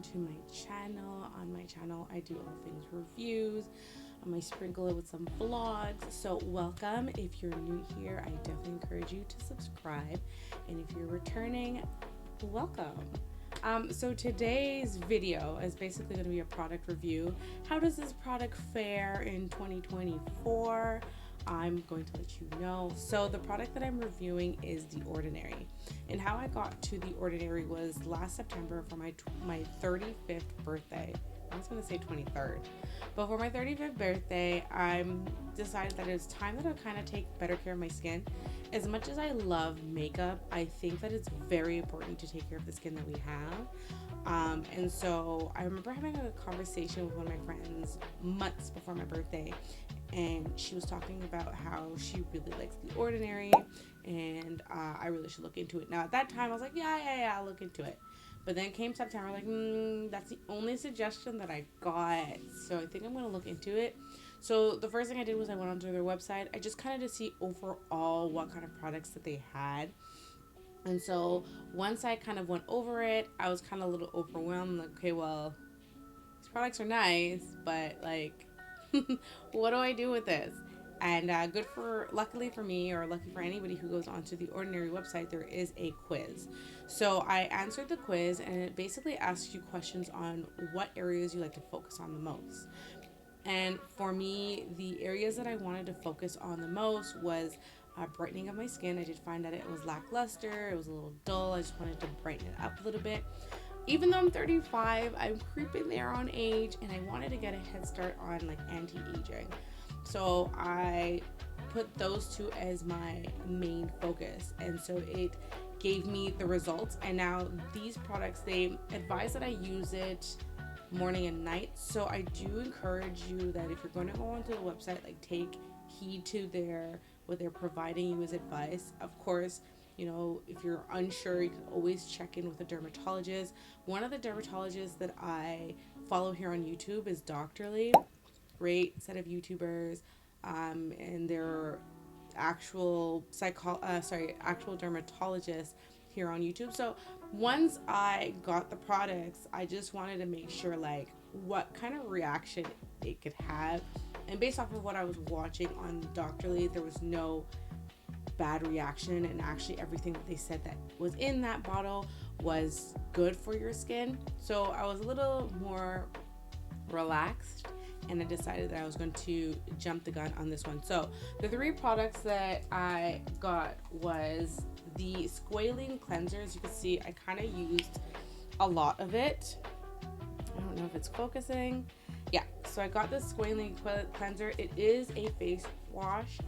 welcome to my channel. On my channel, I do all things reviews. I might sprinkle it with some vlogs. So welcome. If you're new here, I definitely encourage you to subscribe. And if you're returning, welcome. So today's video is basically going to be a product review. How does this product fare in 2024? I'm going to let you know. So the product that I'm reviewing is The Ordinary, and how I got to The Ordinary was last September for my 35th birthday. I was going to say 23rd, but for my 35th birthday, I decided that it's time that I kind of take better care of my skin. As much as I love makeup, I think that it's very important to take care of the skin that we have. And so I remember having a conversation with one of my friends months before my birthday, and she was talking about how she really likes The Ordinary, and I really should look into it. Now at that time I was like, yeah, I'll look into it. But then came September, like, that's the only suggestion that I got, so I think I'm gonna look into it. So the first thing I did was I went onto their website. I just kind of to see overall what kind of products that they had. And so once I kind of went over it, I was kind of a little overwhelmed. Like, okay, well, these products are nice, but like, what do I do with this? And luckily for me, or lucky for anybody who goes onto the Ordinary website, there is a quiz. So I answered the quiz, and it basically asks you questions on what areas you like to focus on the most. And for me, the areas that I wanted to focus on the most was brightening of my skin. I did find that it was lackluster, it was a little dull. I just wanted to brighten it up a little bit. Even though I'm 35, I'm creeping there on age, and I wanted to get a head start on like anti-aging. So I put those two as my main focus, and so it gave me the results. And now these products, they advise that I use it morning and night. So I do encourage you that if you're going to go onto the website, like, take heed to what they're providing you as advice. Of course, you know, if you're unsure, you can always check in with a dermatologist. One of the dermatologists that I follow here on YouTube is Doctorly. Great set of YouTubers, and they're actual actual dermatologists here on YouTube. So once I got the products, I just wanted to make sure like what kind of reaction it could have. And based off of what I was watching on Doctorly, there was no bad reaction, and actually everything that they said that was in that bottle was good for your skin. So I was a little more relaxed, and I decided that I was going to jump the gun on this one. So the three products that I got was the Squalane Cleanser. As you can see, I kind of used a lot of it. I don't know if it's focusing. Yeah, so I got the Squalane Cleanser. It is a face wash.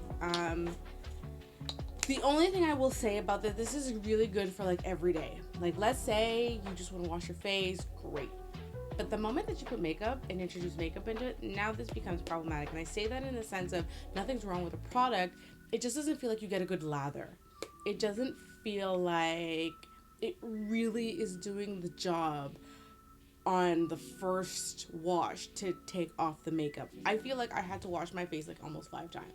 The only thing I will say about this is really good for like every day. Like, let's say you just want to wash your face, great. But the moment that you put makeup and introduce makeup into it, now this becomes problematic. And I say that in the sense of nothing's wrong with the product. It just doesn't feel like you get a good lather. It doesn't feel like it really is doing the job on the first wash to take off the makeup. I feel like I had to wash my face like almost 5 times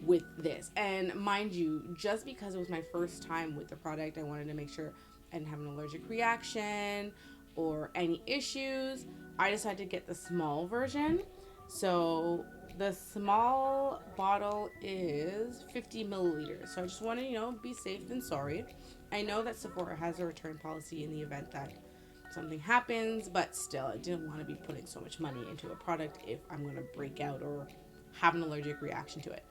with this. And mind you, just because it was my first time with the product, I wanted to make sure I didn't have an allergic reaction or any issues. I decided to get the small version. So the small bottle is 50 milliliters. So I just want to, be safe than sorry. I know that Sephora has a return policy in the event that something happens, but still, I didn't want to be putting so much money into a product if I'm going to break out or have an allergic reaction to it.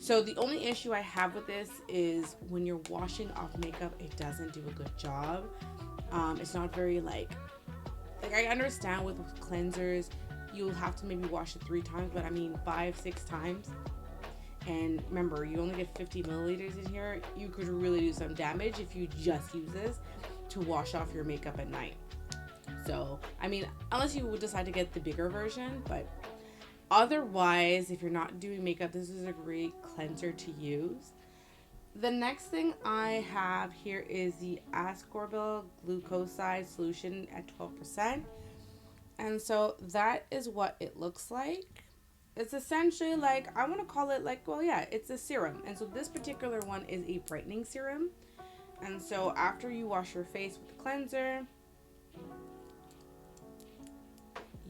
So the only issue I have with this is when you're washing off makeup, it doesn't do a good job. It's not very like I understand with cleansers, you'll have to maybe wash it 3 times, but I mean 5-6 times. And remember, you only get 50 milliliters in here. You could really do some damage if you just use this to wash off your makeup at night. So, I mean, unless you would decide to get the bigger version, but otherwise, if you're not doing makeup, this is a great cleanser to use. The next thing I have here is the Ascorbyl Glucoside solution at 12%. And so that is what it looks like. It's essentially like, I want to call it like, well, yeah, it's a serum. And so this particular one is a brightening serum. And so after you wash your face with the cleanser,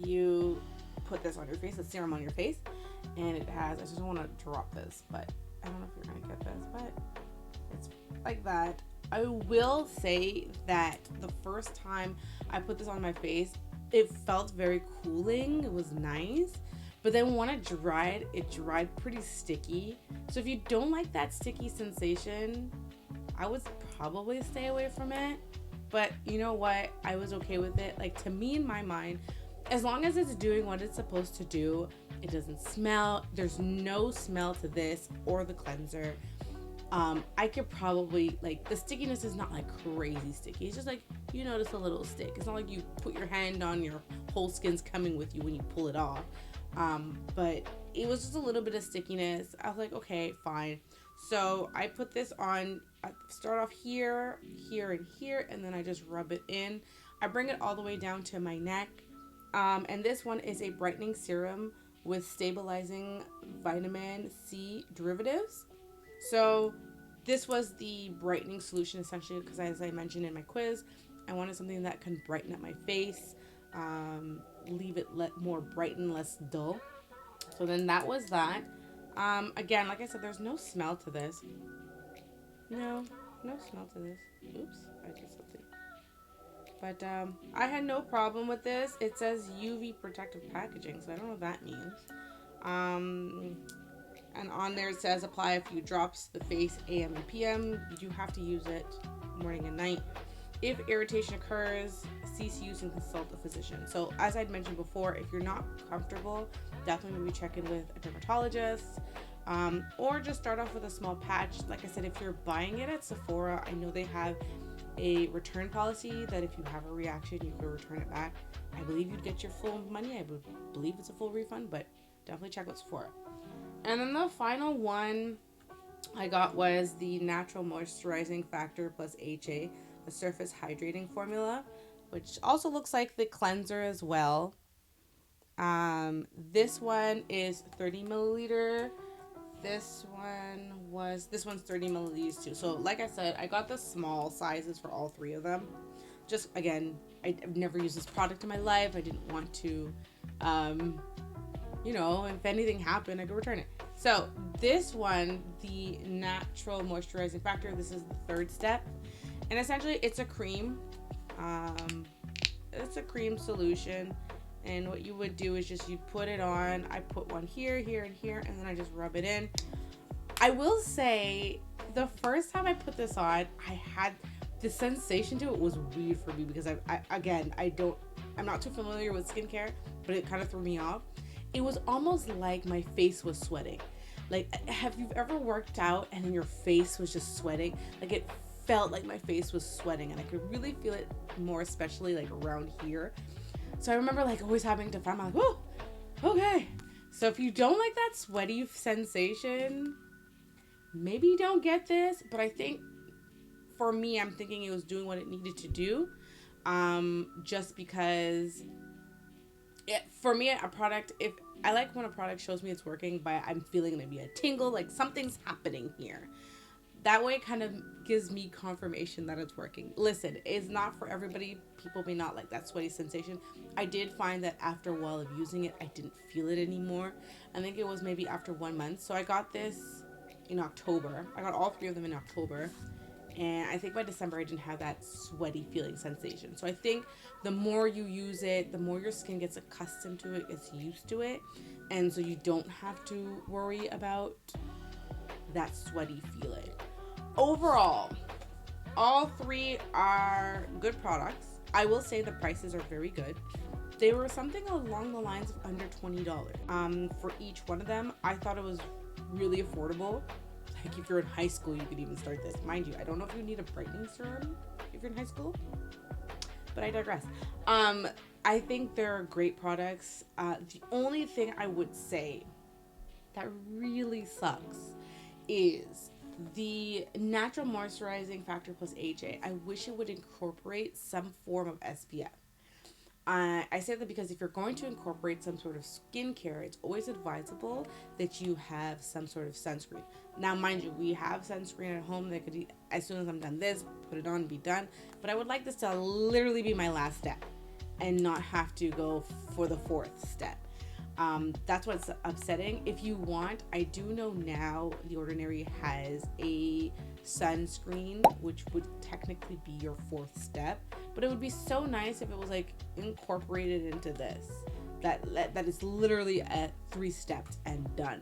you put this on your face, the serum on your face, and it has, I just don't want to drop this, but I don't know if you're going to get this, but it's like that. I will say that the first time I put this on my face, it felt very cooling. It was nice. But then when it dried pretty sticky. So if you don't like that sticky sensation, I would probably stay away from it. But you know what? I was okay with it. Like, to me, in my mind, as long as it's doing what it's supposed to do, it doesn't smell. There's no smell to this or the cleanser. I could probably, like, the stickiness is not like crazy sticky. It's just like you notice a little stick. It's not like you put your hand on, your whole skin's coming with you when you pull it off. But it was just a little bit of stickiness. I was like, okay, fine. So I put this on, I start off here, here, and here, and then I just rub it in. I bring it all the way down to my neck. And this one is a brightening serum with stabilizing vitamin C derivatives. So this was the brightening solution, essentially, because as I mentioned in my quiz, I wanted something that can brighten up my face, leave it more bright and less dull. So then that was that. Again, like I said, there's no smell to this. No smell to this. Oops, I did something. But I had no problem with this. It says UV protective packaging, so I don't know what that means. And on there it says apply a few drops to the face AM and PM. You do have to use it morning and night. If irritation occurs, cease use and consult a physician. So as I'd mentioned before, if you're not comfortable, definitely maybe check in with a dermatologist, or just start off with a small patch. Like I said, if you're buying it at Sephora, I know they have a return policy that if you have a reaction, you can return it back. I believe you'd get your full money. I would believe it's a full refund, but definitely check with Sephora. And then the final one I got was the Natural Moisturizing Factor plus HA, the Surface Hydrating Formula, which also looks like the cleanser as well. This one is 30 milliliter. This one's 30 milliliters too. So like I said, I got the small sizes for all three of them. Just, again, I've never used this product in my life. I didn't want to, if anything happened, I could return it. So this one, the Natural Moisturizing Factor, this is the third step. And essentially it's a cream. It's a cream solution. And what you would do is just you put it on. I put one here, here, and here, and then I just rub it in. I will say the first time I put this on, I had the sensation to it was weird for me because I'm not too familiar with skincare, but it kind of threw me off. It was almost like my face was sweating. Like, have you ever worked out and then your face was just sweating? Like, it felt like my face was sweating, and I could really feel it more, especially like around here. So I remember like always having to find my, whoa, okay. So if you don't like that sweaty sensation, maybe you don't get this. But I think for me, I'm thinking it was doing what it needed to do. Just because for me, a product, if I like when a product shows me it's working, but I'm feeling maybe a tingle, like something's happening here. That way it kind of gives me confirmation that it's working. Listen, it's not for everybody. People may not like that sweaty sensation. I did find that after a while of using it, I didn't feel it anymore. I think it was maybe after 1 month. So I got this in October. I got all three of them in October. And I think by December, I didn't have that sweaty feeling sensation. So I think the more you use it, the more your skin gets accustomed to it, gets used to it. And so you don't have to worry about that sweaty feeling. Overall, all three are good products. I will say the prices are very good. They were something along the lines of under $20 for each one of them. I thought it was really affordable. Like, if you're in high school, you could even start this. Mind you, I don't know if you need a brightening serum if you're in high school, but I digress. I think they're great products. The only thing I would say that really sucks is the Natural Moisturizing Factor plus HA. I wish it would incorporate some form of SPF. I say that because if you're going to incorporate some sort of skincare, it's always advisable that you have some sort of sunscreen. Now, mind you, we have sunscreen at home that could, as soon as I'm done this, put it on and be done. But I would like this to literally be my last step. and not have to go for the fourth step. That's what's upsetting. If you want, I do know now The Ordinary has a sunscreen, which would technically be your fourth step, but it would be so nice if it was like incorporated into this. That is literally a 3 steps and done.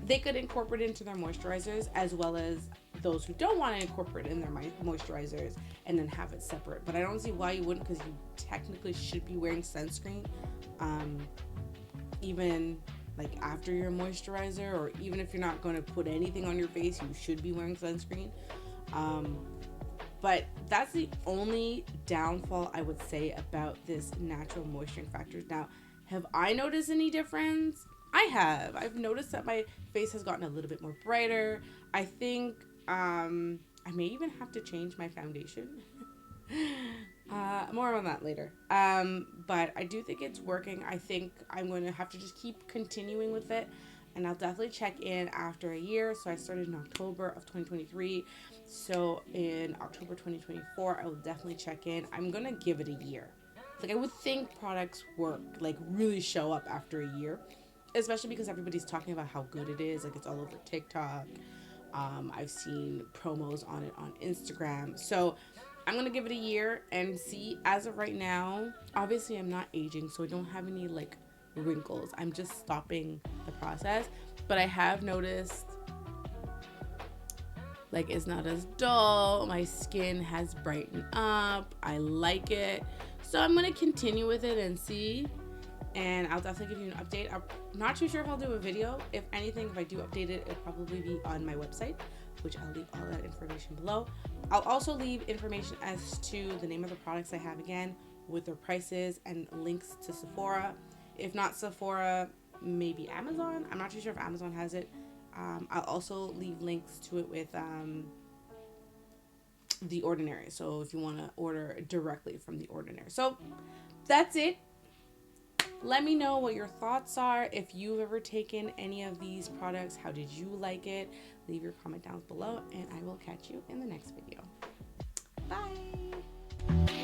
They could incorporate it into their moisturizers, as well as those who don't want to incorporate it in their moisturizers and then have it separate. But I don't see why you wouldn't, because you technically should be wearing sunscreen, even like after your moisturizer, or even if you're not going to put anything on your face, you should be wearing sunscreen. But that's the only downfall I would say about this natural moisturizing factors. Now, have I noticed any difference? I have. I've noticed that my face has gotten a little bit more brighter. I think I may even have to change my foundation. More on that later. But I do think it's working. I think I'm going to have to just keep continuing with it. And I'll definitely check in after a year. So I started in October of 2023. So in October 2024, I will definitely check in. I'm going to give it a year. Like, I would think products work, like really show up after a year. Especially because everybody's talking about how good it is. Like, it's all over TikTok. I've seen promos on it on Instagram. So I'm going to give it a year and see. As of right now, obviously I'm not aging, so I don't have any like wrinkles. I'm just stopping the process. But I have noticed, like, it's not as dull. My skin has brightened up. I like it. So I'm going to continue with it and see. And I'll definitely give you an update. I'm not too sure if I'll do a video. If anything, if I do update it, it'll probably be on my website, which I'll leave all that information below. I'll also leave information as to the name of the products I have again, with their prices and links to Sephora. If not Sephora, maybe Amazon. I'm not too sure if Amazon has it. I'll also leave links to it with The Ordinary. So if you want to order directly from The Ordinary. So that's it. Let me know what your thoughts are. If you've ever taken any of these products, how did you like it? Leave your comment down below, and I will catch you in the next video. Bye.